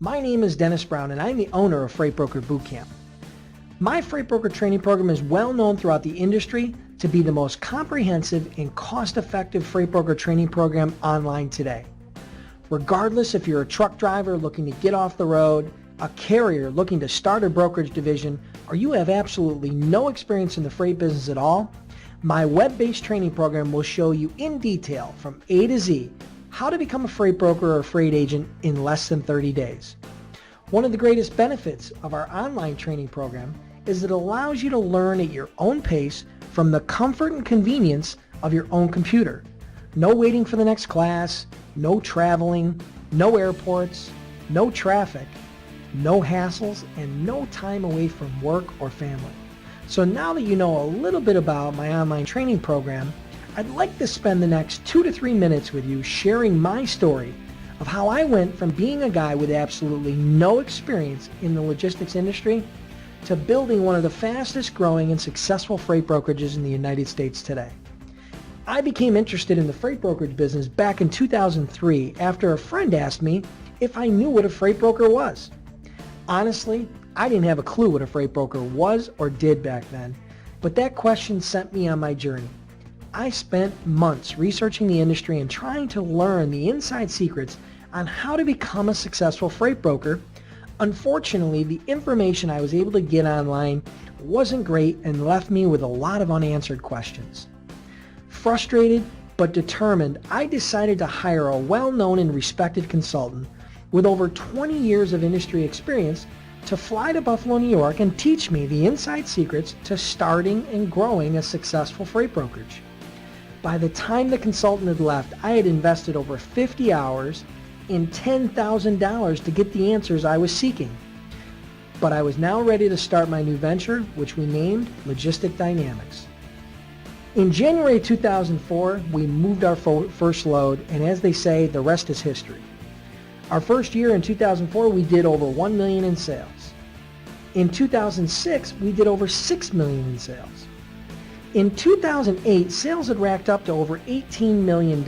My name is Dennis Brown and I'm the owner of Freight Broker Bootcamp. My Freight Broker training program is well known throughout the industry to be the most comprehensive and cost-effective freight broker training program online today. Regardless if you're a truck driver looking to get off the road, a carrier looking to start a brokerage division, or you have absolutely no experience in the freight business at all, my web-based training program will show you in detail from A to Z how to become a freight broker or a freight agent in less than 30 days. One of the greatest benefits of our online training program is it allows you to learn at your own pace from the comfort and convenience of your own computer. No waiting for the next class, no traveling, no airports, no traffic, no hassles, and no time away from work or family. So now that you know a little bit about my online training program, I'd like to spend the next 2 to 3 minutes with you sharing my story of how I went from being a guy with absolutely no experience in the logistics industry to building one of the fastest growing and successful freight brokerages in the United States today. I became interested in the freight brokerage business back in 2003 after a friend asked me if I knew what a freight broker was. Honestly, I didn't have a clue what a freight broker was or did back then, but that question sent me on my journey. I spent months researching the industry and trying to learn the inside secrets on how to become a successful freight broker. Unfortunately, the information I was able to get online wasn't great and left me with a lot of unanswered questions. Frustrated but determined, I decided to hire a well-known and respected consultant with over 20 years of industry experience to fly to Buffalo, New York and teach me the inside secrets to starting and growing a successful freight brokerage. By the time the consultant had left, I had invested over 50 hours and $10,000 to get the answers I was seeking. But I was now ready to start my new venture, which we named Logistic Dynamics. In January 2004, we moved our first load, and as they say, the rest is history. Our first year in 2004, we did over $1 million in sales. In 2006, we did over $6 million in sales. In 2008, sales had racked up to over $18 million, and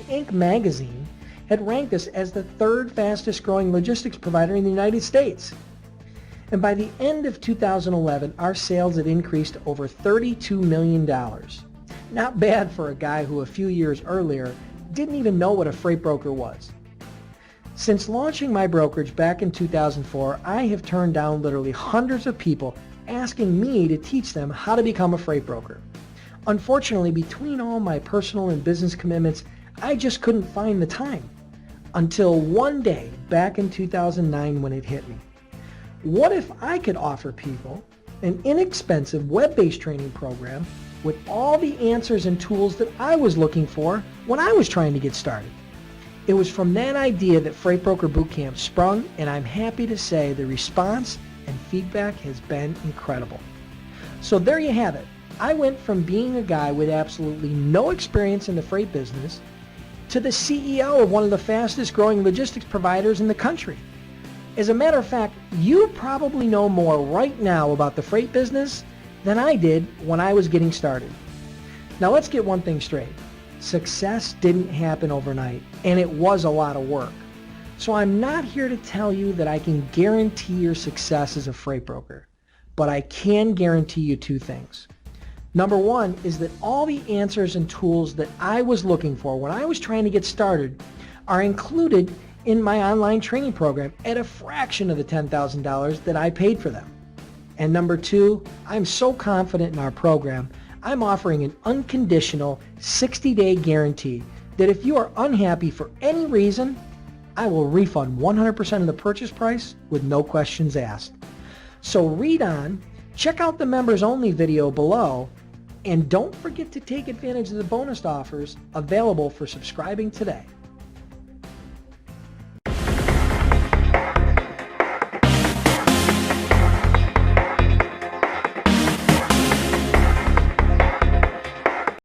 Inc. magazine had ranked us as the third fastest growing logistics provider in the United States. And by the end of 2011, our sales had increased to over $32 million. Not bad for a guy who a few years earlier didn't even know what a freight broker was. Since launching my brokerage back in 2004, I have turned down literally hundreds of people asking me to teach them how to become a freight broker. Unfortunately, between all my personal and business commitments, I just couldn't find the time. Until one day back in 2009 when it hit me. What if I could offer people an inexpensive web-based training program with all the answers and tools that I was looking for when I was trying to get started? It was from that idea that Freight Broker Bootcamp sprung, and I'm happy to say the response and feedback has been incredible. So there you have it. I went from being a guy with absolutely no experience in the freight business to the CEO of one of the fastest growing logistics providers in the country. As a matter of fact, you probably know more right now about the freight business than I did when I was getting started. Now let's get one thing straight. Success didn't happen overnight, and it was a lot of work. So I'm not here to tell you that I can guarantee your success as a freight broker, but I can guarantee you two things. Number one is that all the answers and tools that I was looking for when I was trying to get started are included in my online training program at a fraction of the $10,000 that I paid for them. And number two, I'm so confident in our program, I'm offering an unconditional 60-day guarantee that if you are unhappy for any reason, I will refund 100% of the purchase price with no questions asked. So read on, check out the members only video below, and don't forget to take advantage of the bonus offers available for subscribing today.